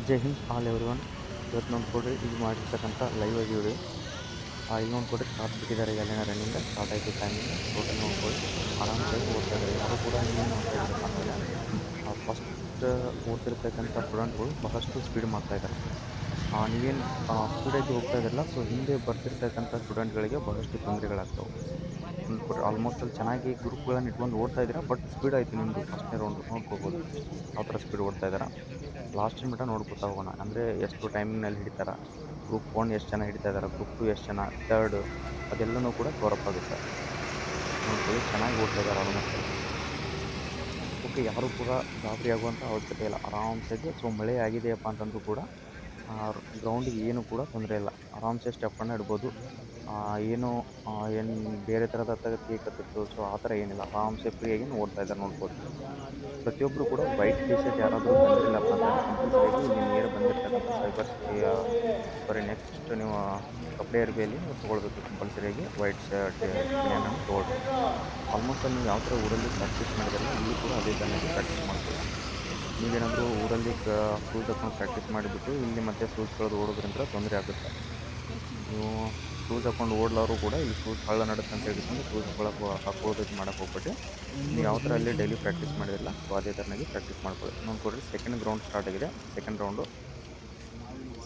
ಜೈ Hind all everyone. ಇವತ್ತು ನೋಡ್ಕೊಡ್ರಿ ಇದು ಮಾಡಿರ್ತಕ್ಕಂಥ ಲೈವ್ ಆಗಿ ವಿಡಿಯೋ. ಇಲ್ಲಿ ನೋಡ್ಕೊಡ್ರಿ ಸ್ಟಾರ್ಟ್ ಬಿಟ್ಟಿದ್ದಾರೆ, ಅಲ್ಲಿನ ರನ್ನಿಂಗ್ ಸ್ಟಾರ್ಟ್ ಆಯಿತು ಟೈಮಿಂಗ್ ಟೋಟಲ್ ನೋಡ್ಕೊಳ್ಳಿ. ಆರಾಮ್ಸಾಗಿ ಓಡ್ತಾ ಇದ್ದಾರೆ. ಯಾರು ಕೂಡ ನೀವೇನು ಮಾಡ್ತಾ ಇದ್ದೀರಪ್ಪ ಅಂತಂದರೆ ಫಸ್ಟ್ ಓಡ್ತಿರ್ತಕ್ಕಂಥ ಸ್ಟೂಡೆಂಟ್ಗಳು ಬಹಳಷ್ಟು ಸ್ಪೀಡ್ ಮಾಡ್ತಾ ಇದ್ದಾರೆ. ನೀವೇನು ಸ್ಪೀಡಾಗಿ ಹೋಗ್ತಾ ಇದ್ದಿರಲ್ಲ, ಸೊ ಹಿಂದೆ ಬರ್ತಿರ್ತಕ್ಕಂಥ ಸ್ಟೂಡೆಂಟ್ಗಳಿಗೆ ಬಹಳಷ್ಟು ತೊಂದರೆಗಳಾಗ್ತವೆ. ನೋಡ್ಕೊಡ್ರಿ ಆಲ್ಮೋಸ್ಟ್ ಅಲ್ಲಿ ಚೆನ್ನಾಗಿ ಗ್ರೂಪ್ಗಳನ್ನು ಇಟ್ಕೊಂಡು ಓಡ್ತಾ ಇದ್ದೀರಾ, ಬಟ್ ಸ್ಪೀಡ್ ಆಯಿತು ನಿಮ್ಮದು ಫಸ್ಟ್ನೇ ರೌಂಡ್ ನೋಡ್ಕೋಬೋದು ಯಾವ ಥರ ಸ್ಪೀಡ್ ಓಡ್ತಾ ಇದ್ದಾರೆ. ಲಾಸ್ಟಿನ ಮಟ್ಟ ನೋಡ್ಕೊತಾ ಹೋಗೋಣ. ಅಂದರೆ ಎಷ್ಟು ಟೈಮಿಂಗ್ನಲ್ಲಿ ಹಿಡಿತಾರೆ, ಗ್ರೂಪ್ 1 ಎಷ್ಟು ಜನ ಹಿಡಿತಾ ಇದ್ದಾರೆ, ಗ್ರೂಪ್ 2 ಎಷ್ಟು ಜನ, ಥರ್ಡ್ ಅದೆಲ್ಲನೂ ಕೂಡ ಕವರಪ್ ಆಗುತ್ತೆ. ನೋಡ್ಕೊಳ್ಳಿ ಚೆನ್ನಾಗಿ ಓಡ್ತಾ ಇದ್ದಾರೆ ಆಲ್ಮೋಸ್ಟ್. ಓಕೆ, ಯಾರೂ ಕೂಡ ಗಾಬರಿ ಆಗುವಂಥ ಅವಶ್ಯಕತೆ ಇಲ್ಲ, ಆರಾಮ್ಸಾಗಿ. ಸೊ ಮಳೆ ಆಗಿದೆಯಪ್ಪ ಅಂತಂದ್ರೂ ಕೂಡ ಗ್ರೌಂಡಿಗೆ ಏನು ಕೂಡ ತೊಂದರೆ ಇಲ್ಲ, ಆರಾಮ್ಸೆ ಸ್ಟೆಪ್ಪನ್ನು ಇಡ್ಬೋದು. ಏನು ಬೇರೆ ಥರದ ತೆಗಿಕತ್ತಿತ್ತು, ಸೊ ಆ ಥರ ಏನಿಲ್ಲ, ಆರಾಮ್ಸೆ ಫ್ರೀಯಾಗಿ ಓಡ್ತಾ ಇದ್ದಾರೆ ನೋಡ್ಬೋದು. ಪ್ರತಿಯೊಬ್ಬರು ಕೂಡ ವೈಟ್ ಟಿ ಶರ್ಟ್ ಯಾರಾದರೂ ಬಂದಿರಲಿಲ್ಲಪ್ಪ ಅಂತಂದರೆ ಕಂಪಲ್ಸರಿಯಾಗಿ ಇಲ್ಲಿ ನಿಯರ್ ಬಂದಿರ್ತಕ್ಕಂಥ ಸೈಬರ್ ಸಿಟಿಯ ನೆಕ್ಸ್ಟ್ ನೀವು ಕಪ್ಪಡೆ ಅರ್ಬಿಯಲ್ಲಿ ತೊಗೊಳ್ಬೇಕು ಕಂಪಲ್ಸರಿಯಾಗಿ ವೈಟ್ ಶರ್ಟ್ ಬನಿಯನನ್ನು ತೊಗೊಳ್ಬೇಕು. ಆಲ್ಮೋಸ್ಟ್ ನೀವು ಯಾವ ಥರ ಊರಲ್ಲಿ ಪ್ರಾಕ್ಟೀಸ್ ಮಾಡಿದಾರಲ್ಲ ಇಲ್ಲಿ ಕೂಡ ಅದೇ ಥರನಾಗಿ ಪ್ರಾಕ್ಟೀಸ್ ಮಾಡ್ತೀವಿ. ನೀವೇನಾದರೂ ಊರಲ್ಲಿ ಶೂಸ್ ಹಾಕೊಂಡು ಪ್ರಾಕ್ಟೀಸ್ ಮಾಡಿಬಿಟ್ಟು ಇಲ್ಲಿ ಮತ್ತೆ ಶೂಸ್ ಕಳೆದು ಓಡೋದ್ರಿಂದ ತೊಂದರೆ ಆಗುತ್ತೆ. ನೀವು ಶೂಸ್ ಹಾಕೊಂಡು ಓಡ್ಲಾರು ಕೂಡ ಇಲ್ಲಿ ಶೂಸ್ ಹಳ್ಳ ನಡುತ್ತೆ ಅಂತ ಹೇಳ್ಕೊಂಡು ಶೂಸ್ ಹಾಕೋದಕ್ಕೆ ಮಾಡೋಕ್ಕೆ ಹೋಗ್ಬಿಟ್ಟು ನೀವು ಯಾವ ಥರ ಅಲ್ಲಿ ಡೈಲಿ ಪ್ರಾಕ್ಟೀಸ್ ಮಾಡಿದಿಲ್ಲ, ಸೊ ಅದೇ ಥರನಾಗಿ ಪ್ರಾಕ್ಟೀಸ್ ಮಾಡ್ಕೊಳ್ಳಿ. ನೋಡ್ಕೊಡ್ರಿ ಸೆಕೆಂಡ್ ಗ್ರೌಂಡ್ ಸ್ಟಾರ್ಟ್ ಆಗಿದೆ.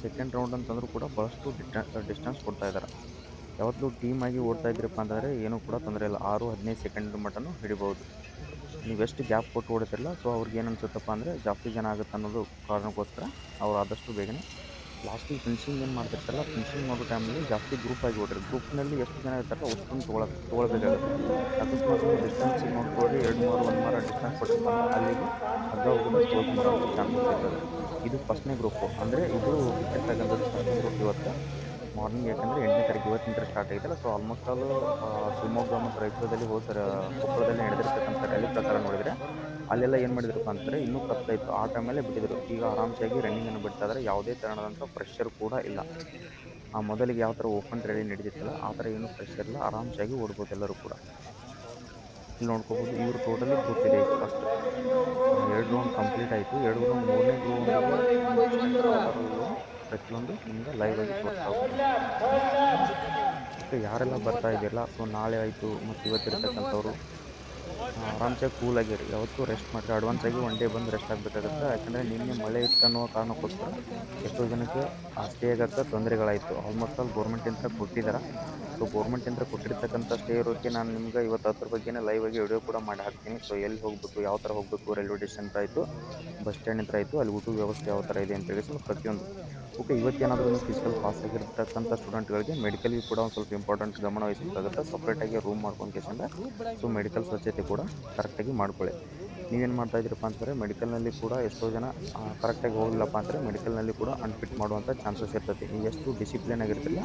ಸೆಕೆಂಡ್ ರೌಂಡ್ ಅಂತಂದ್ರೂ ಕೂಡ ಭಾಳಷ್ಟು ಡಿಸ್ಟೆನ್ಸ್ ಕೊಡ್ತಾ ಇದ್ದಾರೆ. ಯಾವತ್ತೂ ಟೀಮ್ ಆಗಿ ಓಡ್ತಾ ಇದ್ದೀರಪ್ಪ ಅಂತಂದರೆ ಏನೂ ಕೂಡ ತೊಂದರೆ ಇಲ್ಲ, 6-15 ಸೆಕೆಂಡ್ ಮಟ್ಟನೂ ಹಿಡಿಬೋದು. ನೀವು ಎಷ್ಟು ಗ್ಯಾಪ್ ಕೊಟ್ಟು ಓಡ್ತಿರಲ್ಲ, ಸೊ ಅವ್ರಿಗೆ ಏನು ಅನ್ಸುತ್ತಪ್ಪ ಅಂದರೆ ಜಾಸ್ತಿ ಜನ ಆಗುತ್ತೆ ಅನ್ನೋದು ಕಾರಣಕ್ಕೋಸ್ಕರ ಅವ್ರು ಆದಷ್ಟು ಬೇಗನೆ ಲಾಸ್ಟಿಗೆ ಫಿನಿಶಿಂಗ್ ಏನು ಮಾಡ್ತಿರ್ತಾರಲ್ಲ, ಫಿನಿಶಿಂಗ್ ಮಾಡೋ ಟೈಮಲ್ಲಿ ಜಾಸ್ತಿ ಗ್ರೂಪ್ ಆಗಿ ಓಡ್ರಿ. ಗ್ರೂಪ್ನಲ್ಲಿ ಎಷ್ಟು ಜನ ಇರ್ತಾರಲ್ಲ ಅಷ್ಟೊಂದು ತೊಗೊಳ್ಬೇಕಾಗುತ್ತೆ. ಅಕಸ್ಮಾತ್ ಡಿಸ್ಟೆನ್ಸಿಗೆ ನೋಡ್ಕೊಳ್ಳಿ 2-1 ಮಾರ ಡಿಸ್ಟೆನ್ಸ್ ಕೊಟ್ಟಿರ್ತಾರ, ಅಲ್ಲಿಗೆ ಹಗ್ಗ ಹೋಗೋದು ಕ್ಲೋಸ್ ಮಾಡೋಕ್ಕೆ ಚಾನ್ಸಸ್ ಇರ್ತದೆ. ಇದು ಫಸ್ಟ್ನೇ ಗ್ರೂಪು, ಅಂದರೆ ಇದು ಬಿಟ್ಟಿರ್ತಕ್ಕಂಥದ್ದು ಫಸ್ಟ್ನೇ ಗ್ರೂಪ್ ಇವತ್ತು ಮಾರ್ನಿಂಗ್. ಯಾಕಂದರೆ 8ನೇ ತಾರೀಕು ಇವತ್ತಿನ ಸ್ಟಾರ್ಟ್ ಆಗಿದ್ದಲ್ಲ, ಸೊ ಆಲ್ಮೋಸ್ಟ್ ಆಲ್ ಶಿವಮೊಗ್ಗ ಮತ್ತು ರಾಯಚೂರದಲ್ಲಿ ಕೊಪ್ಪಳದಲ್ಲಿ ನಡೆದಿರ್ತಕ್ಕಂಥ ರ್ಯಾಲಿ ಪ್ರಕಾರ ನೋಡಿದರೆ ಅಲ್ಲೆಲ್ಲ ಏನು ಮಾಡಿದ್ರಪ್ಪ ಅಂತಂದರೆ ಇನ್ನೂ ಕತ್ತಾಯಿತು, ಆ ಟೈಮಲ್ಲೇ ಬಿಟ್ಟಿದ್ರು. ಈಗ ಆರಾಮ್ಸಾಗಿ ರನ್ನಿಂಗನ್ನು ಬಿಡ್ತಾ ಇದ್ದಾರೆ, ಯಾವುದೇ ಥರನಾದಂಥ ಪ್ರೆಷರ್ ಕೂಡ ಇಲ್ಲ. ಮೊದಲಿಗೆ ಯಾವ ಥರ ಓಪನ್ ರ್ಯಾಲಿ ನಡೆದಿತ್ತಲ್ಲ ಆ ಥರ ಏನೂ ಪ್ರೆಷರ್ ಇಲ್ಲ, ಆರಾಮ್ಸಾಗಿ ಓಡ್ಬೋದು ಎಲ್ಲರೂ ಕೂಡ. ಇಲ್ಲಿ ನೋಡ್ಕೋಬೋದು ಇವರು ಟೋಟಲಿ ಗ್ರೂಪ್ ಇದೆ. ಈಗ ಫಸ್ಟ್ 2 ರೌಂಡ್ ಕಂಪ್ಲೀಟ್ ಆಯಿತು. 2 ರೌಂಡ್ 3ನೇ ಗ್ರೌಂಡ್ ಪ್ರತಿಯೊಂದು ನಿಮ್ಗೆ ಲೈವ್ ಆಗಿ ತೋರಿಸ್ತಾ ಹೋಗ್ತಾರೆ. ಮತ್ತು ಯಾರೆಲ್ಲ ಬರ್ತಾ ಇದೆಯಲ್ಲ, ಸೊ ನಾಳೆ ಆಯಿತು ಮತ್ತು ಇವತ್ತಿರ್ತಕ್ಕಂಥವ್ರು ಆರಾಮ್ಸಾಗಿ ಕೂಲಾಗಿರಿ. ಯಾವತ್ತೂ ರೆಸ್ಟ್ ಮಾಡಿರಿ, ಅಡ್ವಾನ್ಸಾಗಿ 1 ಡೇ ಬಂದು ರೆಸ್ಟ್ ಆಗಬೇಕಾಗುತ್ತೆ. ಯಾಕಂದರೆ ನಿನ್ನೆ ಮಳೆ ಇತ್ತು ಅನ್ನೋ ಕಾರಣಕ್ಕೋಸ್ಕರ ಎಷ್ಟೋ ಜನಕ್ಕೆ ಸ್ಟೇ ಆಗೋಕ್ಕೆ ತೊಂದರೆಗಳಾಯಿತು. ಆಲ್ಮೋಸ್ಟ್ ಆಲ್ ಗೌರ್ಮೆಂಟಿಂದ ಕೊಟ್ಟಿದ್ದಾರೆ. ಸೊ ಗೌರ್ಮೆಂಟಿಂದ ಕೊಟ್ಟಿರ್ತಕ್ಕಂಥ ಸ್ಟೇ ಇರೋಕ್ಕೆ ನಾನು ನಿಮ್ಗೆ ಇವತ್ತು ಅದ್ರ ಬಗ್ಗೆನೇ ಲೈವ್ ಆಗಿ ವಿಡಿಯೋ ಕೂಡ ಮಾಡಿ ಹಾಕ್ತೀನಿ. ಸೊ ಎಲ್ಲಿ ಹೋಗಬೇಕು, ಯಾವ ಥರ ಹೋಗಬೇಕು, ರೈಲ್ವೆ ಸ್ಟೇಷನ್ ಆಯಿತು, ಬಸ್ ಸ್ಟ್ಯಾಂಡ್ ಹತ್ರ ಆಯಿತು, ಅಲ್ಲಿ ಊಟದ ವ್ಯವಸ್ಥೆ ಯಾವ ಥರ ಇದೆ ಅಂತೇಳಿ ಸೊ ಪ್ರತಿಯೊಂದು. ಓಕೆ, ಇವತ್ತೇನಾದರೂ ನೀವು ಫಿಸಿಕಲ್ ಪಾಸ್ ಆಗಿರ್ತಕ್ಕಂಥ ಸ್ಟೂಡೆಂಟ್ಗಳಿಗೆ ಮೆಡಿಕಲ್ಗೆ ಕೂಡ ಒಂದು ಸ್ವಲ್ಪ ಇಂಪಾರ್ಟೆಂಟ್ ಗಮನ ವಹಿಸಬೇಕಾಗುತ್ತೆ. ಸಪ್ರೇಟಾಗಿ ರೂಮ್ ಮಾಡ್ಕೊಂಡು ಕೇಸಂದ್ರೆ ಸೊ ಮೆಡಿಕಲ್ ಸ್ವಚ್ಛತೆ ಕೂಡ ಕರೆಕ್ಟಾಗಿ ಮಾಡ್ಕೊಳ್ಳಿ. ನೀವೇನು ಮಾಡ್ತಾ ಇದ್ದೀರಪ್ಪ ಅಂತಂದರೆ ಮೆಡಿಕಲ್ನಲ್ಲಿ ಕೂಡ ಎಷ್ಟೋ ಜನ ಕರೆಕ್ಟಾಗಿ ಹೋಗಿಲ್ಲಪ್ಪ ಅಂದರೆ ಮೆಡಿಕಲ್ನಲ್ಲಿ ಕೂಡ ಅನ್ಫಿಟ್ ಮಾಡುವಂಥ ಚಾನ್ಸಸ್ ಇರ್ತೈತಿ. ನೀವು ಎಷ್ಟು ಡಿಸಿಪ್ಲಿನ್ ಆಗಿರ್ತಿಲ್ಲ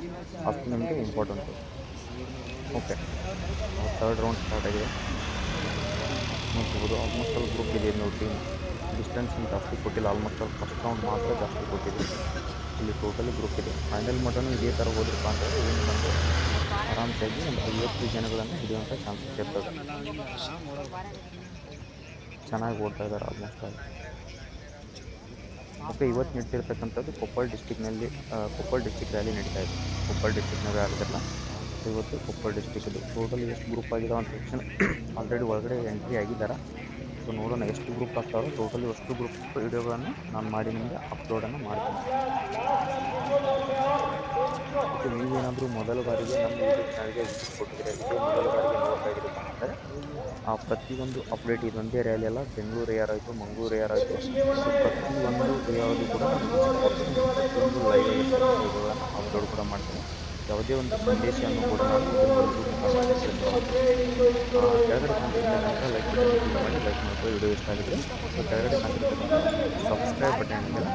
ಅಷ್ಟು ನಿಮಗೆ important. Okay, third round start ಆಗಿದೆ ನೋಡ್ಬೋದು. ಆಲ್ಮೋಸ್ಟ್ ಆಲ್ ಗ್ರೂಪ್ ಇದೆ ನೀವು ಟೀಮ್. ಡಿಸ್ಟೆನ್ಸ್ ಜಾಸ್ತಿ ಕೊಟ್ಟಿಲ್ಲ, ಆಲ್ಮೋಸ್ಟ್ ಆಲ್ ಫಸ್ಟ್ ರೌಂಡ್ ಮಾತ್ರ ಜಾಸ್ತಿ ಕೊಟ್ಟಿದೆ. ಇಲ್ಲಿ ಟೋಟಲಿ ಗ್ರೂಪ್ ಇದೆ. ಫೈನಲ್ ಮಟನು ಇದೇ ಥರ ಹೋದ್ರಪ್ಪ ಅಂತಂದರೆ ಏನು ಬಂದು ಆರಾಮ್ಸಾಗಿ ಒಂದು 50 ಜನಗಳನ್ನು ಹಿಡಿಯುವಂಥ ಚಾನ್ಸಸ್ ಇರ್ತದೆ. ಚೆನ್ನಾಗಿ ಓಡ್ತಾ ಇದ್ದಾರೆ ಆಲ್ಮೋಸ್ಟ್ ಆಲ್. ಓಕೆ, ಇವತ್ತು ನಡೀತಿರ್ತಕ್ಕಂಥದ್ದು ಕೊಪ್ಪಳ ಡಿಸ್ಟಿಕ್ ರ್ಯಾಲಿ ನಡೀತಾ ಇದೆ. ಕೊಪ್ಪಳ ಡಿಸ್ಟಿಕ್ನಾಗ ಯಾರಿದಾರಲ್ಲ, ಸೊ ಇವತ್ತು ಕೊಪ್ಪಳ ಡಿಸ್ಟಿಕ್ದು ಟೋಟಲಿ ಎಷ್ಟು ಗ್ರೂಪ್ ಆಗಿದಾವೆ ಅಂತ ತಕ್ಷಣ ಆಲ್ರೆಡಿ ಒಳಗಡೆ ಎಂಟ್ರಿ ಆಗಿದ್ದಾರೆ. ಸೊ ನೋಡೋಣ ಎಷ್ಟು ಗ್ರೂಪ್ ಆಗ್ತಾರೋ, ಟೋಟಲಿ ಅಷ್ಟು ಗ್ರೂಪ್ ವಿಡಿಯೋಗಳನ್ನು ನಾನು ಮಾಡಿ ನಿಮಗೆ ಅಪ್ಲೋಡನ್ನು ಮಾಡ್ತೀನಿ. ಮತ್ತು ನೀವೇನಾದರೂ ಮೊದಲ ಬಾರಿಗೆ ನಮ್ಮ ಯೂಟ್ಯೂಬ್ ಚಾನಲ್ಗೆ ವಿಸಿಟ್ ಕೊಟ್ಟಿದ್ರೆ, ಇದೇ ಮೊದಲ ಬಾರಿಗೆ ನೋಡ್ತಾ ಇದ್ದೀರಪ್ಪ ಅಂದರೆ ಪ್ರತಿಯೊಂದು ಅಪ್ಡೇಟ್ ಇದೊಂದೇ ರ್ಯಾಲಿ ಅಲ್ಲ, ಬೆಂಗಳೂರು ಯಾರಾಯಿತು, ಮಂಗಳೂರು ಯಾರಾಯಿತು, ಪ್ರತಿಯೊಂದು ಯಾವುದು ಕೂಡ ಪ್ರತಿಯೊಂದು ಲೈವ್ ಆಗಿರ್ತಕ್ಕಂಥವುಗಳನ್ನು ಅಪ್ಲೋಡ್ ಕೂಡ ಮಾಡ್ತೀನಿ. ಯಾವುದೇ ಒಂದು ಸಂದೇಶವನ್ನು ಕೂಡ ನಾನು ಕೆಳಗಡೆ ಕಾಣ್ತಿರ್ತಕ್ಕಂಥ ಲೈಕ್ ಬಟನ್ ಕ್ಲಿಕ್ ಮಾಡಿ ಲೈಕ್ ಮಾಡ್ಕೊಳ್ಳಿ. ವಿಡಿಯೋ ಇಷ್ಟ ಆಗಿದ್ರೆ ಸೊ ಕೆಳಗಡೆ ಕಾಣ್ತಿರ್ತಕ್ಕಂಥ ಸಬ್ಸ್ಕ್ರೈಬ್ ಬಟನ್ ಇದೆಯಲ್ಲ,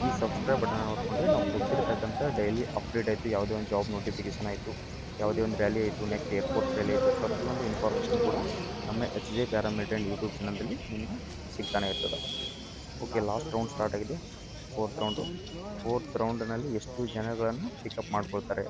ಈ ಸಬ್ಸ್ಕ್ರೈಬ್ ಬಟನ್ ನೋಡಿಕೊಂಡ್ರೆ ನಾವು ಕೊಟ್ಟಿರ್ತಕ್ಕಂಥ ಡೈಲಿ ಅಪ್ಡೇಟ್ ಆಯಿತು, ಯಾವುದೇ ಒಂದು ಜಾಬ್ ನೋಟಿಫಿಕೇಷನ್ ಆಯಿತು, ಯಾವುದೇ ಒಂದು ರ್ಯಾಲಿ ಆಯಿತು, ನೆಕ್ಸ್ಟ್ ಏರ್ಪೋರ್ಟ್ ರ್ಯಾಲಿ ಆಯಿತು, ಪ್ರತಿಯೊಂದು ಇನ್ಫಾರ್ಮೇಷನ್ ಕೂಡ ನಮ್ಮ HJ ಪ್ಯಾರಾಮಿಲಿಟರಿ ಆ್ಯಂಡ್ ಯೂಟ್ಯೂಬ್ ಚಾನಲ್ನಲ್ಲಿ ನಿಮಗೆ ಸಿಗ್ತಾನೆ ಇರ್ತದೆ. ಓಕೆ, ಲಾಸ್ಟ್ ರೌಂಡ್ ಸ್ಟಾರ್ಟ್ ಆಗಿದೆ. ಫೋರ್ತ್ ರೌಂಡ್ನಲ್ಲಿ ಎಷ್ಟು ಜನಗಳನ್ನು ಪಿಕಪ್ ಮಾಡ್ಕೊಳ್ತಾರೆ,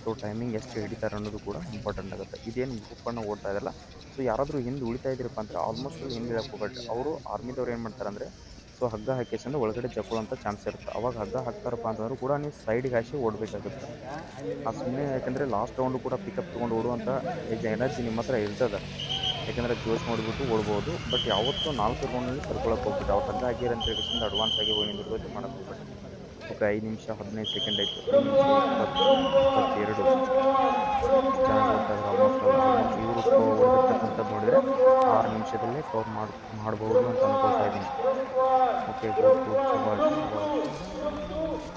ಸೊ ಟೈಮಿಂಗ್ ಎಷ್ಟು ಹಿಡಿತಾರೆ ಅನ್ನೋದು ಕೂಡ ಇಂಪಾರ್ಟೆಂಟ್ ಆಗುತ್ತೆ. ಇದೇನು ಗ್ರೂಪನ್ನು ಓಡ್ತಾ ಇದ್ದಲ್ಲ, ಸೊ ಯಾರಾದರೂ ಹಿಂದೆ ಉಳಿತಾ ಇದ್ದೀರಪ್ಪ ಅಂದರೆ ಆಲ್ಮೋಸ್ಟ್ ಹಿಂದೆ ಇಳಕ್ಕೆ ಹೋಗ್ಬೇಡ್ರಿ. ಅವರು ಆರ್ಮಿದವ್ರು ಏನು ಮಾಡ್ತಾರೆ ಅಂದರೆ ಸೊ ಸೊ ಹಗ್ಗ ಹಾಕಿಸಿಂದ ಒಳಗಡೆ ಜಕ್ಕೊಳ್ಳೋಂಥ ಚಾನ್ಸ್ ಇರುತ್ತೆ. ಅವಾಗ ಹಗ್ಗ ಹಾಕ್ತಾರಪ್ಪ ಅಂತಂದ್ರೂ ಕೂಡ ನೀವು ಸೈಡ್ಗೆ ಹಾಕಿ ಓಡಬೇಕಾಗುತ್ತೆ. ಸುಮ್ಮನೆ ಯಾಕೆಂದರೆ ಲಾಸ್ಟ್ ರೌಂಡು ಕೂಡ ಪಿಕಪ್ ತೊಗೊಂಡು ಓಡುವಂಥ ಎನರ್ಜಿ ನಿಮ್ಮ ಹತ್ರ ಇರ್ತದೆ. ಯಾಕೆಂದರೆ ಜೋಶ್ ಮಾಡಿಬಿಟ್ಟು ಓಡ್ಬೋದು. ಬಟ್ ಯಾವತ್ತೂ 4 ರೌಂಡ್ನಲ್ಲಿ ಕರ್ಕೊಳಕ್ಕೆ ಹೋಗ್ಬಿಟ್ಟು ಅವ್ರು ಹಗ್ಗ ಹಾಕಿರ ಅಂತ ಹೇಳಿಸಿಂದ ಅಡ್ವಾನ್ಸ್ ಆಗಿ ಹೋಗಿ ನಿಂದಿರ್ಬೇಕು ಮಾಡೋಕ್ಕೆ ಹೋಗ್ಬೇಡಿ. ಓಕೆ 5 ನಿಮಿಷ 15 ಸೆಕೆಂಡ್ ಆಯಿತು. 5 ನಿಮಿಷ 20, 22 ಚೆನ್ನಾಗಿ ಓಡ್ತಾ ಇದ್ದಾರೆ. ಆಲ್ಮೋಸ್ಟ್ ಇವರು ಓಡಿರ್ತಕ್ಕಂಥದ್ದು ನೋಡಿದರೆ 6 ನಿಮಿಷದಲ್ಲೇ ಕವರ್ ಮಾಡ್ಬೋದು ಅಂತ ಅನ್ಕೊಳ್ತಾ ಇದ್ದೀನಿ. ಓಕೆ ಗುಡ್ ಶಬಾಷ್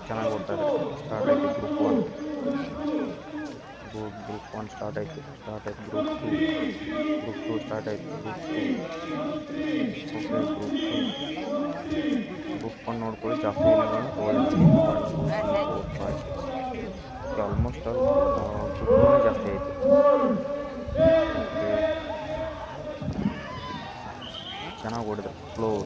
ಚೆನ್ನಾಗಿ ಓಡ್ತಾ ಇದ್ದಾರೆ. ಸ್ಟಾರ್ಟ್ ಆಯಿತು ಗ್ರೂಪ್ 1. ಗ್ರೂಪ್ 1 ಸ್ಟಾರ್ಟ್ ಆಯಿತು. ಗ್ರೂಪ್ 2 ಸ್ಟಾರ್ಟ್ ಆಯಿತು. ಓಕೆ ಗ್ರೂಪ್ 1 ನೋಡ್ಕೊಳ್ಳಿ. ಜಾಸ್ತಿ ದಿನಗಳನ್ನು ತೊಗೊಳ್ಳಿ. ಆಲ್ಮೋಸ್ಟ್ ಗ್ರೂಪ್ 2 ಜಾಸ್ತಿ ಆಯಿತು. ಓಕೆ ಚೆನ್ನಾಗಿ ಓಡಿದ್ರು ಫ್ಲೋ